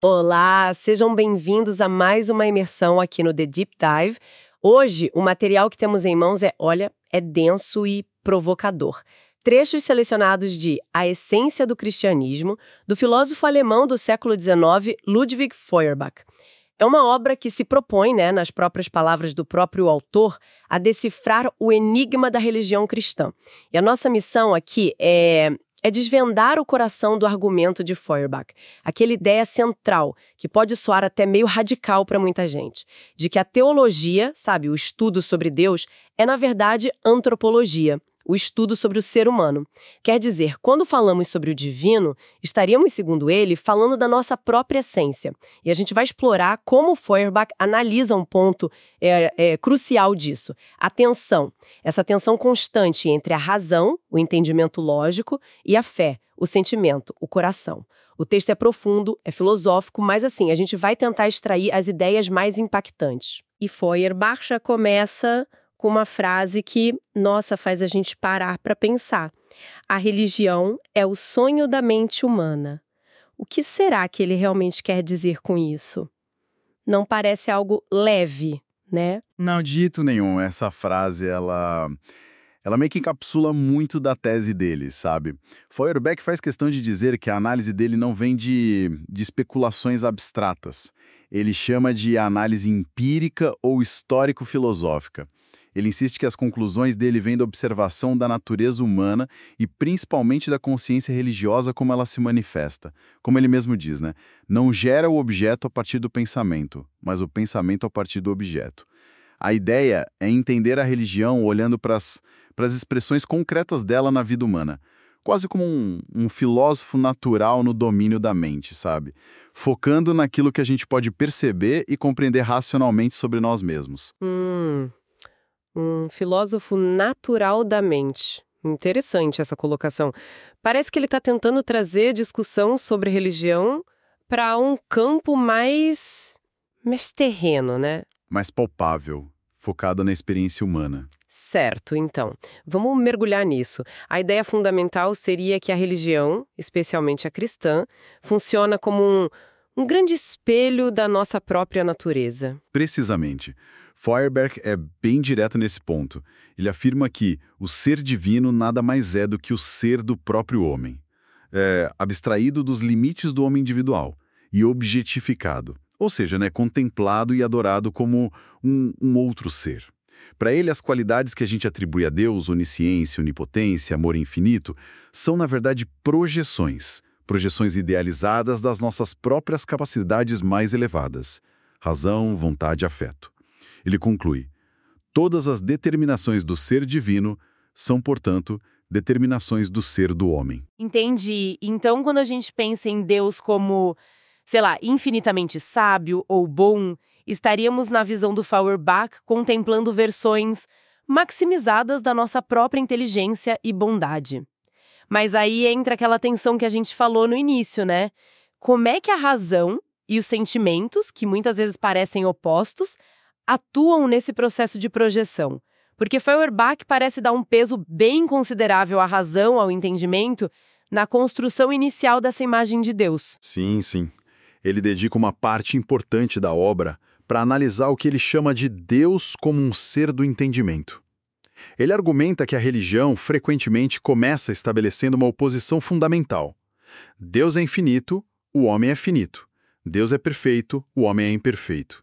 Olá, sejam bem-vindos a mais uma imersão aqui no The Deep Dive. Hoje, o material que temos em mãos é denso e provocador. Trechos selecionados de A Essência do Cristianismo, do filósofo alemão do século XIX, Ludwig Feuerbach. É uma obra que se propõe, nas próprias palavras do próprio autor, a decifrar o enigma da religião cristã. E a nossa missão aqui é desvendar o coração do argumento de Feuerbach, aquela ideia central, que pode soar até meio radical para muita gente, de que a teologia, o estudo sobre Deus, é na verdade antropologia, o estudo sobre o ser humano. Quer dizer, quando falamos sobre o divino, estaríamos, segundo ele, falando da nossa própria essência. E a gente vai explorar como Feuerbach analisa um ponto crucial disso. A tensão. Essa tensão constante entre a razão, o entendimento lógico, e a fé, o sentimento, o coração. O texto é profundo, é filosófico, mas a gente vai tentar extrair as ideias mais impactantes. E Feuerbach já começa com uma frase que, faz a gente parar para pensar. A religião é o sonho da mente humana. O que será que ele realmente quer dizer com isso? Não parece algo leve, né? Não, de jeito nenhum. Essa frase, ela meio que encapsula muito da tese dele, sabe? Feuerbach faz questão de dizer que a análise dele não vem de especulações abstratas. Ele chama de análise empírica ou histórico-filosófica. Ele insiste que as conclusões dele vêm da observação da natureza humana e principalmente da consciência religiosa como ela se manifesta. Como ele mesmo diz, Não gera o objeto a partir do pensamento, mas o pensamento a partir do objeto. A ideia é entender a religião olhando para as expressões concretas dela na vida humana, quase como um filósofo natural no domínio da mente, sabe? Focando naquilo que a gente pode perceber e compreender racionalmente sobre nós mesmos. Um filósofo natural da mente. Interessante essa colocação. Parece que ele está tentando trazer discussão sobre religião para um campo mais terreno, Mais palpável, focado na experiência humana. Certo, então. Vamos mergulhar nisso. A ideia fundamental seria que a religião, especialmente a cristã, funciona como um grande espelho da nossa própria natureza. Precisamente. Feuerbach é bem direto nesse ponto. Ele afirma que o ser divino nada mais é do que o ser do próprio homem. Abstraído dos limites do homem individual e objetificado. Ou seja, contemplado e adorado como um outro ser. Para ele, as qualidades que a gente atribui a Deus, onisciência, onipotência, amor infinito, são, na verdade, projeções idealizadas das nossas próprias capacidades mais elevadas. Razão, vontade e afeto. Ele conclui: todas as determinações do ser divino são, portanto, determinações do ser do homem. Entendi. Então, quando a gente pensa em Deus como, infinitamente sábio ou bom, estaríamos, na visão do Feuerbach, contemplando versões maximizadas da nossa própria inteligência e bondade. Mas aí entra aquela tensão que a gente falou no início, Como é que a razão e os sentimentos, que muitas vezes parecem opostos, atuam nesse processo de projeção? Porque Feuerbach parece dar um peso bem considerável à razão, ao entendimento, na construção inicial dessa imagem de Deus. Sim. Ele dedica uma parte importante da obra para analisar o que ele chama de Deus como um ser do entendimento. Ele argumenta que a religião frequentemente começa estabelecendo uma oposição fundamental. Deus é infinito, o homem é finito. Deus é perfeito, o homem é imperfeito.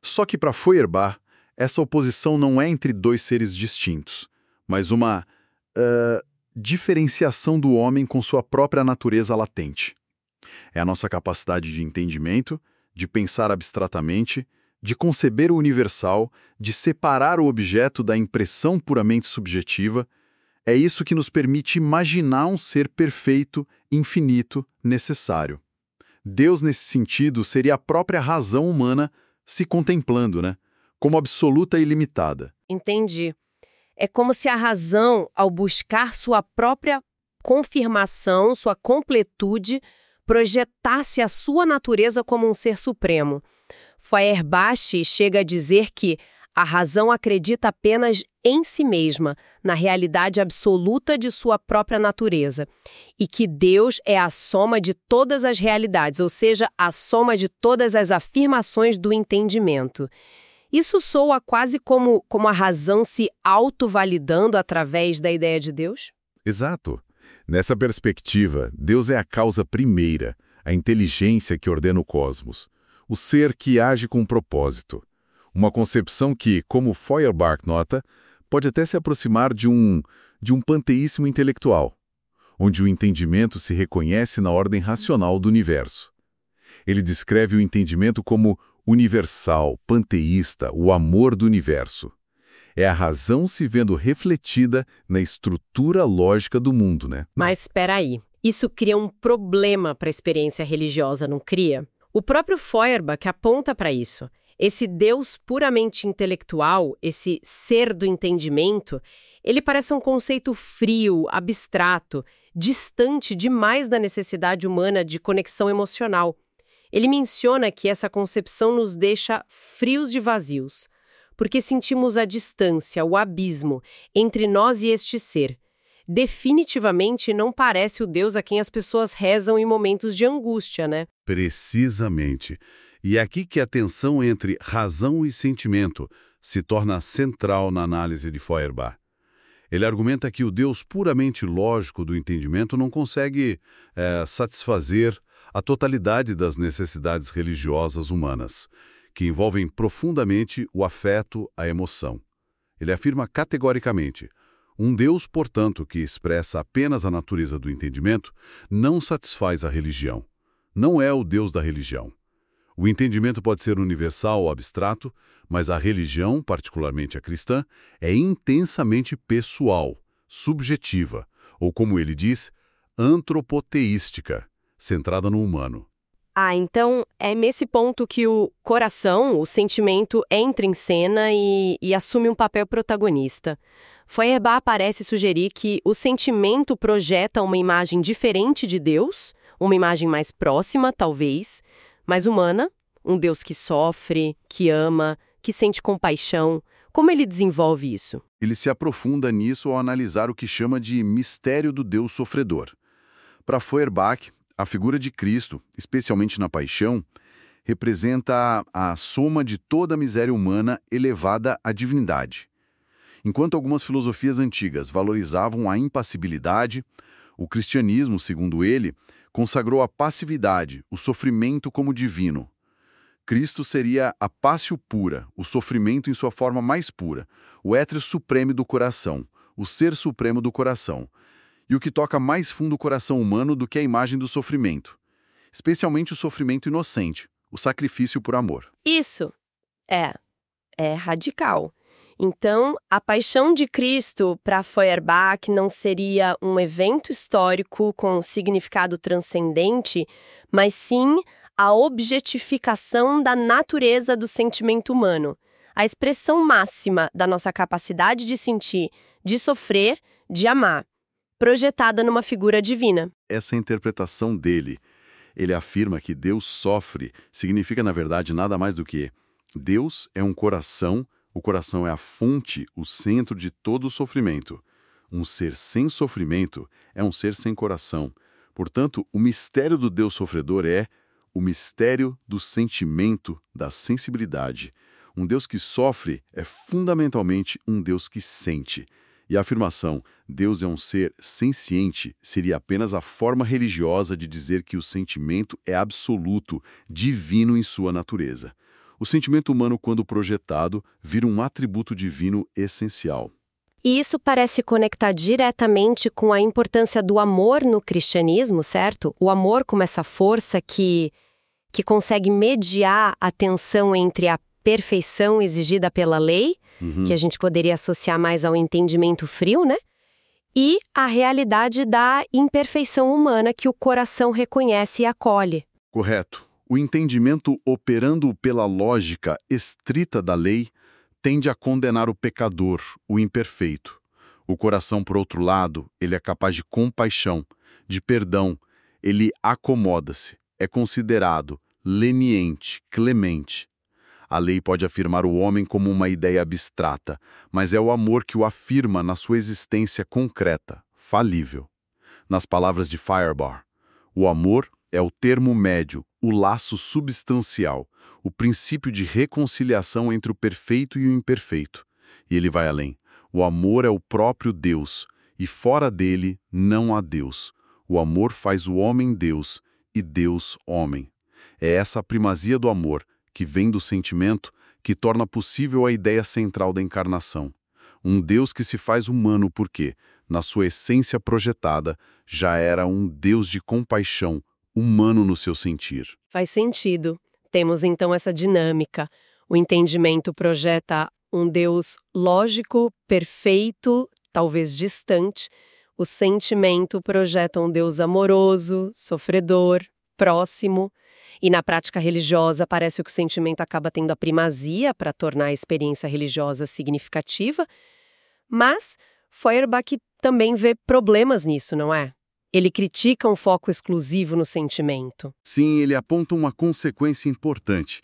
Só que para Feuerbach, essa oposição não é entre dois seres distintos, mas uma diferenciação do homem com sua própria natureza latente. É a nossa capacidade de entendimento, de pensar abstratamente, de conceber o universal, de separar o objeto da impressão puramente subjetiva. É isso que nos permite imaginar um ser perfeito, infinito, necessário. Deus, nesse sentido, seria a própria razão humana se contemplando, como absoluta e ilimitada. Entendi. É como se a razão, ao buscar sua própria confirmação, sua completude, projetasse a sua natureza como um ser supremo. Feuerbach chega a dizer que A razão acredita apenas em si mesma, na realidade absoluta de sua própria natureza, e que Deus é a soma de todas as realidades, ou seja, a soma de todas as afirmações do entendimento. Isso soa quase como a razão se autovalidando através da ideia de Deus? Exato. Nessa perspectiva, Deus é a causa primeira, a inteligência que ordena o cosmos, o ser que age com propósito. Uma concepção que, como Feuerbach nota, pode até se aproximar de um panteísmo intelectual, onde o entendimento se reconhece na ordem racional do universo. Ele descreve o entendimento como universal, panteísta, o amor do universo. É a razão se vendo refletida na estrutura lógica do mundo, né? Mas espera aí, isso cria um problema para a experiência religiosa, não cria? O próprio Feuerbach aponta para isso. Esse Deus puramente intelectual, esse ser do entendimento, ele parece um conceito frio, abstrato, distante demais da necessidade humana de conexão emocional. Ele menciona que essa concepção nos deixa frios e vazios, porque sentimos a distância, o abismo, entre nós e este ser. Definitivamente não parece o Deus a quem as pessoas rezam em momentos de angústia, né? Precisamente. E é aqui que a tensão entre razão e sentimento se torna central na análise de Feuerbach. Ele argumenta que o Deus puramente lógico do entendimento não consegue satisfazer a totalidade das necessidades religiosas humanas, que envolvem profundamente o afeto, a emoção. Ele afirma categoricamente: um Deus, portanto, que expressa apenas a natureza do entendimento, não satisfaz a religião. Não é o Deus da religião. O entendimento pode ser universal ou abstrato, mas a religião, particularmente a cristã, é intensamente pessoal, subjetiva, ou como ele diz, antropoteística, centrada no humano. Então é nesse ponto que o coração, o sentimento, entra em cena e assume um papel protagonista. Feuerbach parece sugerir que o sentimento projeta uma imagem diferente de Deus, uma imagem mais próxima, talvez, mais humana, um Deus que sofre, que ama, que sente compaixão. Como ele desenvolve isso? Ele se aprofunda nisso ao analisar o que chama de mistério do Deus sofredor. Para Feuerbach, a figura de Cristo, especialmente na paixão, representa a soma de toda a miséria humana elevada à divindade. Enquanto algumas filosofias antigas valorizavam a impassibilidade, o cristianismo, segundo ele, consagrou a passividade, o sofrimento como divino. Cristo seria a passio pura, o sofrimento em sua forma mais pura, o éter supremo do coração, o ser supremo do coração, e o que toca mais fundo o coração humano do que a imagem do sofrimento, especialmente o sofrimento inocente, o sacrifício por amor. Isso é radical. Então, a paixão de Cristo para Feuerbach não seria um evento histórico com significado transcendente, mas sim a objetificação da natureza do sentimento humano, a expressão máxima da nossa capacidade de sentir, de sofrer, de amar, projetada numa figura divina. Essa interpretação dele, ele afirma que Deus sofre, significa, na verdade, nada mais do que Deus é um coração. O coração é a fonte, o centro de todo o sofrimento. Um ser sem sofrimento é um ser sem coração. Portanto, o mistério do Deus sofredor é o mistério do sentimento, da sensibilidade. Um Deus que sofre é fundamentalmente um Deus que sente. E a afirmação, Deus é um ser senciente, seria apenas a forma religiosa de dizer que o sentimento é absoluto, divino em sua natureza. O sentimento humano, quando projetado, vira um atributo divino essencial. E isso parece conectar diretamente com a importância do amor no cristianismo, certo? O amor como essa força que consegue mediar a tensão entre a perfeição exigida pela lei, que a gente poderia associar mais ao entendimento frio, né? E a realidade da imperfeição humana que o coração reconhece e acolhe. Correto. O entendimento operando pela lógica estrita da lei tende a condenar o pecador, o imperfeito. O coração, por outro lado, ele é capaz de compaixão, de perdão. Ele acomoda-se, é considerado leniente, clemente. A lei pode afirmar o homem como uma ideia abstrata, mas é o amor que o afirma na sua existência concreta, falível. Nas palavras de Feuerbach, o amor é o termo médio, o laço substancial, o princípio de reconciliação entre o perfeito e o imperfeito. E ele vai além. O amor é o próprio Deus, e fora dele não há Deus. O amor faz o homem Deus, e Deus homem. É essa a primazia do amor, que vem do sentimento, que torna possível a ideia central da encarnação. Um Deus que se faz humano porque, na sua essência projetada, já era um Deus de compaixão, humano no seu sentir. Faz sentido. Temos então essa dinâmica. O entendimento projeta um Deus lógico, perfeito, talvez distante. O sentimento projeta um Deus amoroso, sofredor, próximo. E na prática religiosa parece que o sentimento acaba tendo a primazia para tornar a experiência religiosa significativa. Mas Feuerbach também vê problemas nisso, não é? Ele critica um foco exclusivo no sentimento. Sim, ele aponta uma consequência importante.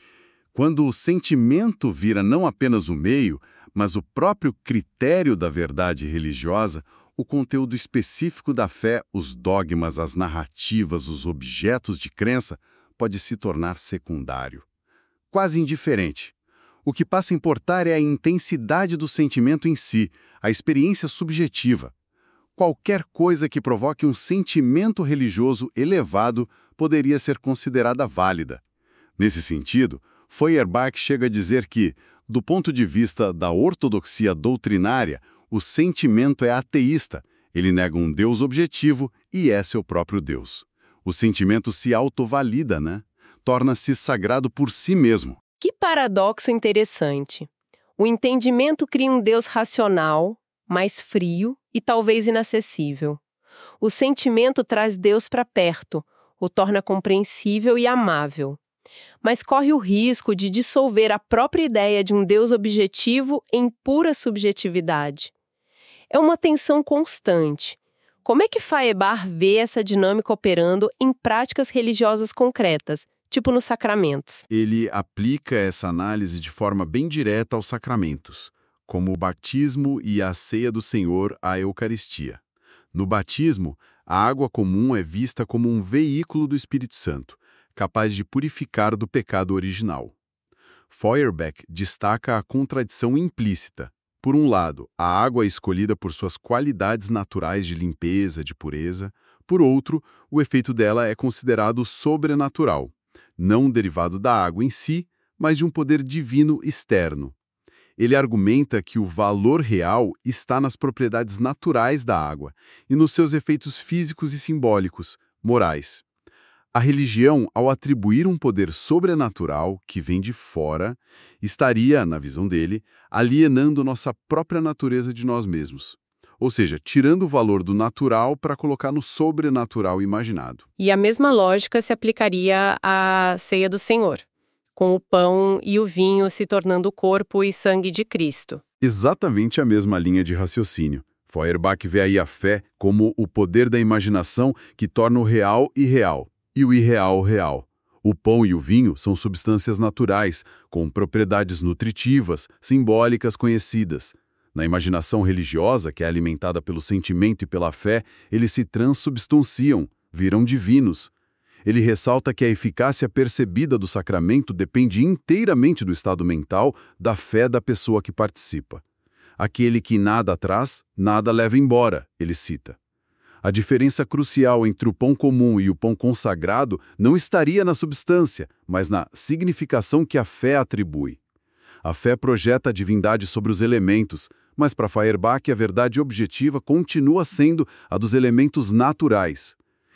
Quando o sentimento vira não apenas o meio, mas o próprio critério da verdade religiosa, o conteúdo específico da fé, os dogmas, as narrativas, os objetos de crença, pode se tornar secundário. Quase indiferente. O que passa a importar é a intensidade do sentimento em si, a experiência subjetiva. Qualquer coisa que provoque um sentimento religioso elevado poderia ser considerada válida. Nesse sentido, Feuerbach chega a dizer que, do ponto de vista da ortodoxia doutrinária, o sentimento é ateísta, ele nega um Deus objetivo e é seu próprio Deus. O sentimento se autovalida, né? Torna-se sagrado por si mesmo. Que paradoxo interessante. O entendimento cria um Deus racional, mais frio e talvez inacessível. O sentimento traz Deus para perto, o torna compreensível e amável. Mas corre o risco de dissolver a própria ideia de um Deus objetivo em pura subjetividade. É uma tensão constante. Como é que Feuerbach vê essa dinâmica operando em práticas religiosas concretas, tipo nos sacramentos? Ele aplica essa análise de forma bem direta aos sacramentos, como o batismo e a ceia do Senhor, a Eucaristia. No batismo, a água comum é vista como um veículo do Espírito Santo, capaz de purificar do pecado original. Feuerbach destaca a contradição implícita. Por um lado, a água é escolhida por suas qualidades naturais de limpeza, de pureza. Por outro, o efeito dela é considerado sobrenatural, não derivado da água em si, mas de um poder divino externo. Ele argumenta que o valor real está nas propriedades naturais da água e nos seus efeitos físicos e simbólicos, morais. A religião, ao atribuir um poder sobrenatural que vem de fora, estaria, na visão dele, alienando nossa própria natureza de nós mesmos. Ou seja, tirando o valor do natural para colocar no sobrenatural imaginado. E a mesma lógica se aplicaria à ceia do Senhor, com o pão e o vinho se tornando o corpo e sangue de Cristo. Exatamente a mesma linha de raciocínio. Feuerbach vê aí a fé como o poder da imaginação que torna o real irreal e o irreal real. O pão e o vinho são substâncias naturais, com propriedades nutritivas, simbólicas conhecidas. Na imaginação religiosa, que é alimentada pelo sentimento e pela fé, eles se transubstanciam, viram divinos. Ele ressalta que a eficácia percebida do sacramento depende inteiramente do estado mental, da fé da pessoa que participa. Aquele que nada traz, nada leva embora, ele cita. A diferença crucial entre o pão comum e o pão consagrado não estaria na substância, mas na significação que a fé atribui. A fé projeta a divindade sobre os elementos, mas para Feuerbach a verdade objetiva continua sendo a dos elementos naturais.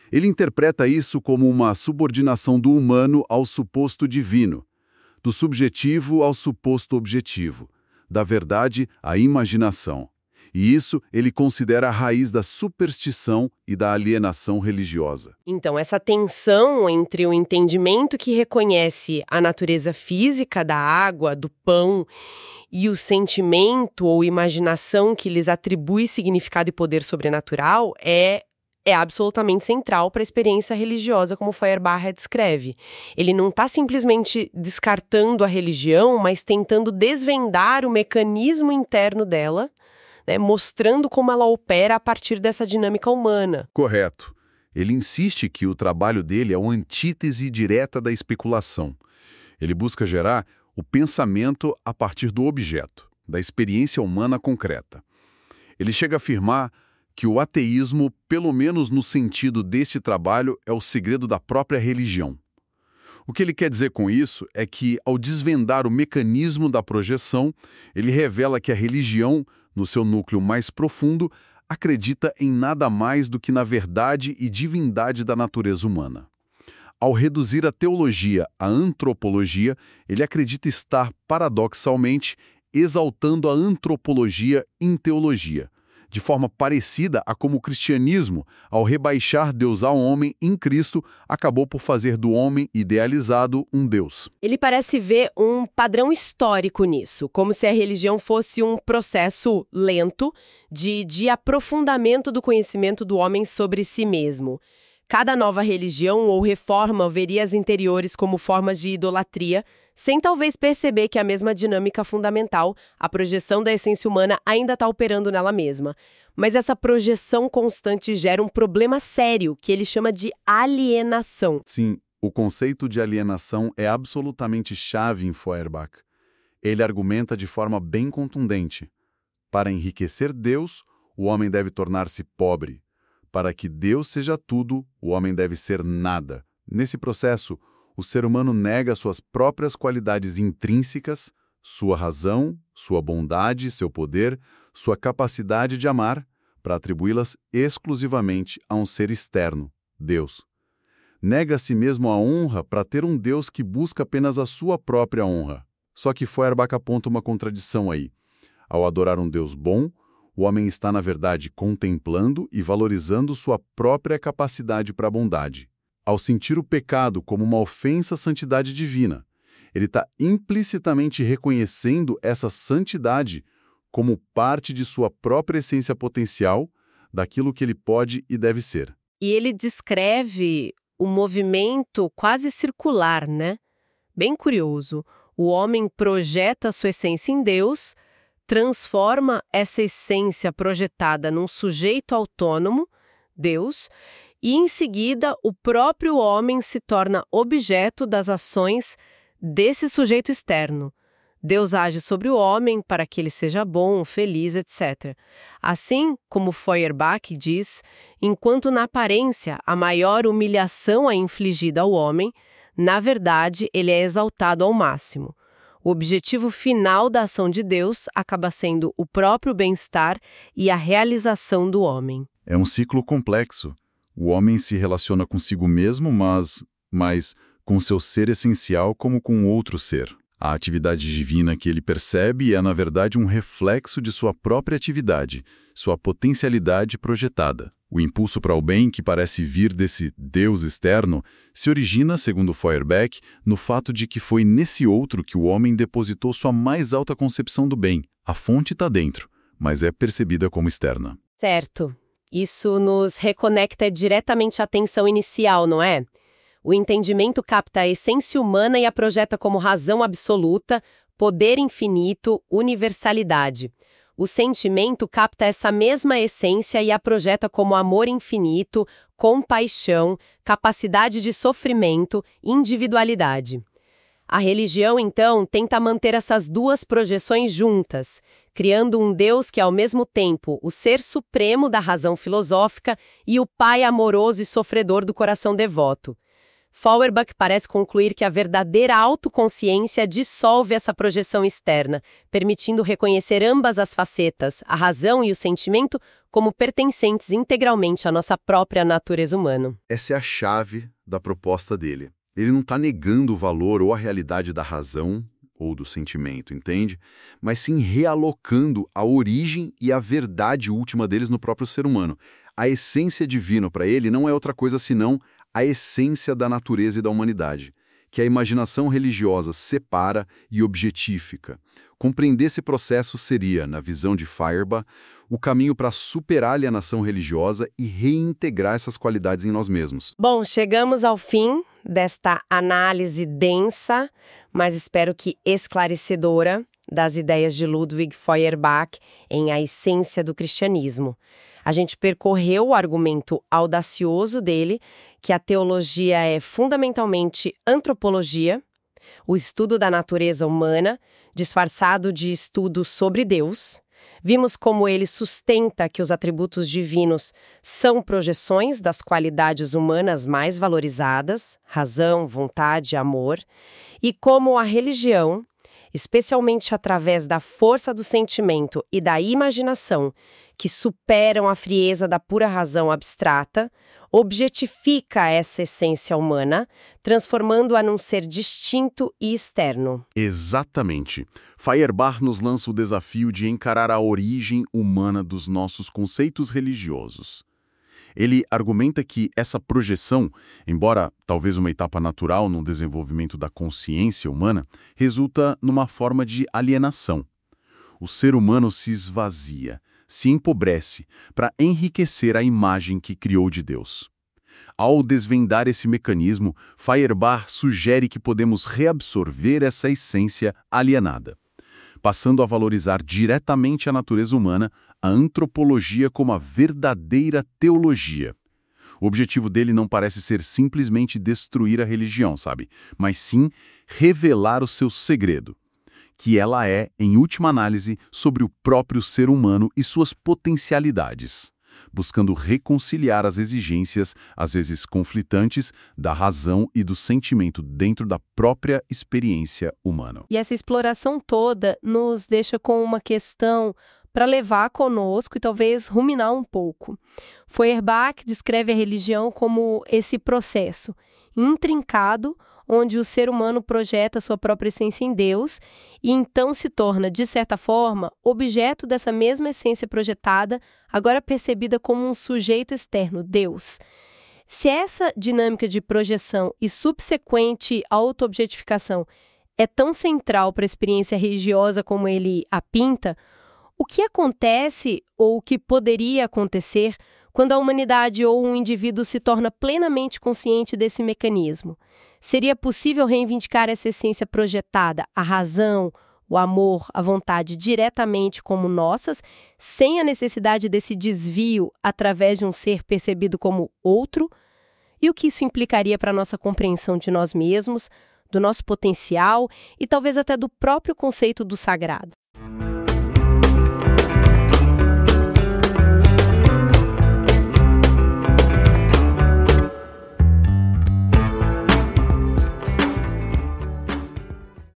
Ele interpreta isso como uma subordinação do humano ao suposto divino, do subjetivo ao suposto objetivo, da verdade à imaginação. E isso ele considera a raiz da superstição e da alienação religiosa. Então, essa tensão entre o entendimento que reconhece a natureza física da água, do pão, e o sentimento ou imaginação que lhes atribui significado e poder sobrenatural é é absolutamente central para a experiência religiosa, como Feuerbach descreve. Ele não está simplesmente descartando a religião, mas tentando desvendar o mecanismo interno dela, né, mostrando como ela opera a partir dessa dinâmica humana. Correto. Ele insiste que o trabalho dele é uma antítese direta da especulação. Ele busca gerar o pensamento a partir do objeto, da experiência humana concreta. Ele chega a afirmar que o ateísmo, pelo menos no sentido deste trabalho, é o segredo da própria religião. O que ele quer dizer com isso é que, ao desvendar o mecanismo da projeção, ele revela que a religião, no seu núcleo mais profundo, acredita em nada mais do que na verdade e divindade da natureza humana. Ao reduzir a teologia à antropologia, ele acredita estar, paradoxalmente, exaltando a antropologia em teologia, de forma parecida a como o cristianismo, ao rebaixar Deus ao homem em Cristo, acabou por fazer do homem idealizado um Deus. Ele parece ver um padrão histórico nisso, como se a religião fosse um processo lento de aprofundamento do conhecimento do homem sobre si mesmo. Cada nova religião ou reforma veria as interiores como formas de idolatria, sem talvez perceber que a mesma dinâmica fundamental, a projeção da essência humana, ainda está operando nela mesma. Mas essa projeção constante gera um problema sério, que ele chama de alienação. Sim, o conceito de alienação é absolutamente chave em Feuerbach. Ele argumenta de forma bem contundente. Para enriquecer Deus, o homem deve tornar-se pobre. Para que Deus seja tudo, o homem deve ser nada. Nesse processo, o ser humano nega suas próprias qualidades intrínsecas, sua razão, sua bondade, seu poder, sua capacidade de amar, para atribuí-las exclusivamente a um ser externo, Deus. Nega a si mesmo a honra para ter um Deus que busca apenas a sua própria honra. Só que Feuerbach aponta uma contradição aí. Ao adorar um Deus bom, o homem está, na verdade, contemplando e valorizando sua própria capacidade para a bondade. Ao sentir o pecado como uma ofensa à santidade divina, ele está implicitamente reconhecendo essa santidade como parte de sua própria essência potencial, daquilo que ele pode e deve ser. E ele descreve o movimento quase circular, né? Bem curioso. O homem projeta sua essência em Deus, transforma essa essência projetada num sujeito autônomo, Deus, e em seguida o próprio homem se torna objeto das ações desse sujeito externo. Deus age sobre o homem para que ele seja bom, feliz, etc. Assim, como Feuerbach diz, enquanto na aparência a maior humilhação é infligida ao homem, na verdade ele é exaltado ao máximo. O objetivo final da ação de Deus acaba sendo o próprio bem-estar e a realização do homem. É um ciclo complexo. O homem se relaciona consigo mesmo, mas com seu ser essencial como com outro ser. A atividade divina que ele percebe é, na verdade, um reflexo de sua própria atividade, sua potencialidade projetada. O impulso para o bem, que parece vir desse Deus externo, se origina, segundo Feuerbach, no fato de que foi nesse outro que o homem depositou sua mais alta concepção do bem. A fonte está dentro, mas é percebida como externa. Certo. Isso nos reconecta diretamente à tensão inicial, não é? O entendimento capta a essência humana e a projeta como razão absoluta, poder infinito, universalidade. O sentimento capta essa mesma essência e a projeta como amor infinito, compaixão, capacidade de sofrimento, individualidade. A religião, então, tenta manter essas duas projeções juntas, criando um Deus que é ao mesmo tempo o ser supremo da razão filosófica e o pai amoroso e sofredor do coração devoto. Feuerbach parece concluir que a verdadeira autoconsciência dissolve essa projeção externa, permitindo reconhecer ambas as facetas, a razão e o sentimento, como pertencentes integralmente à nossa própria natureza humana. Essa é a chave da proposta dele. Ele não está negando o valor ou a realidade da razão ou do sentimento, entende? Mas sim realocando a origem e a verdade última deles no próprio ser humano. A essência divina para ele não é outra coisa senão a essência da natureza e da humanidade, que a imaginação religiosa separa e objetifica. Compreender esse processo seria, na visão de Feuerbach, o caminho para superar a alienação religiosa e reintegrar essas qualidades em nós mesmos. Bom, chegamos ao fim desta análise densa, mas espero que esclarecedora, das ideias de Ludwig Feuerbach em A Essência do Cristianismo. A gente percorreu o argumento audacioso dele, que a teologia é fundamentalmente antropologia, o estudo da natureza humana, disfarçado de estudo sobre Deus. Vimos como ele sustenta que os atributos divinos são projeções das qualidades humanas mais valorizadas, razão, vontade, amor, e como a religião, especialmente através da força do sentimento e da imaginação, que superam a frieza da pura razão abstrata, objetifica essa essência humana, transformando-a num ser distinto e externo. Exatamente. Feuerbach nos lança o desafio de encarar a origem humana dos nossos conceitos religiosos. Ele argumenta que essa projeção, embora talvez uma etapa natural no desenvolvimento da consciência humana, resulta numa forma de alienação. O ser humano se esvazia, se empobrece para enriquecer a imagem que criou de Deus. Ao desvendar esse mecanismo, Feuerbach sugere que podemos reabsorver essa essência alienada, passando a valorizar diretamente a natureza humana, a antropologia como a verdadeira teologia. O objetivo dele não parece ser simplesmente destruir a religião, sabe? Mas sim revelar o seu segredo, que ela é, em última análise, sobre o próprio ser humano e suas potencialidades, buscando reconciliar as exigências, às vezes conflitantes, da razão e do sentimento dentro da própria experiência humana. E essa exploração toda nos deixa com uma questão para levar conosco e talvez ruminar um pouco. Feuerbach descreve a religião como esse processo intrincado onde o ser humano projeta sua própria essência em Deus e então se torna, de certa forma, objeto dessa mesma essência projetada, agora percebida como um sujeito externo, Deus. Se essa dinâmica de projeção e subsequente autoobjetificação é tão central para a experiência religiosa como ele a pinta, o que acontece ou o que poderia acontecer quando a humanidade ou um indivíduo se torna plenamente consciente desse mecanismo? Seria possível reivindicar essa essência projetada, a razão, o amor, a vontade diretamente como nossas, sem a necessidade desse desvio através de um ser percebido como outro? E o que isso implicaria para a nossa compreensão de nós mesmos, do nosso potencial e talvez até do próprio conceito do sagrado?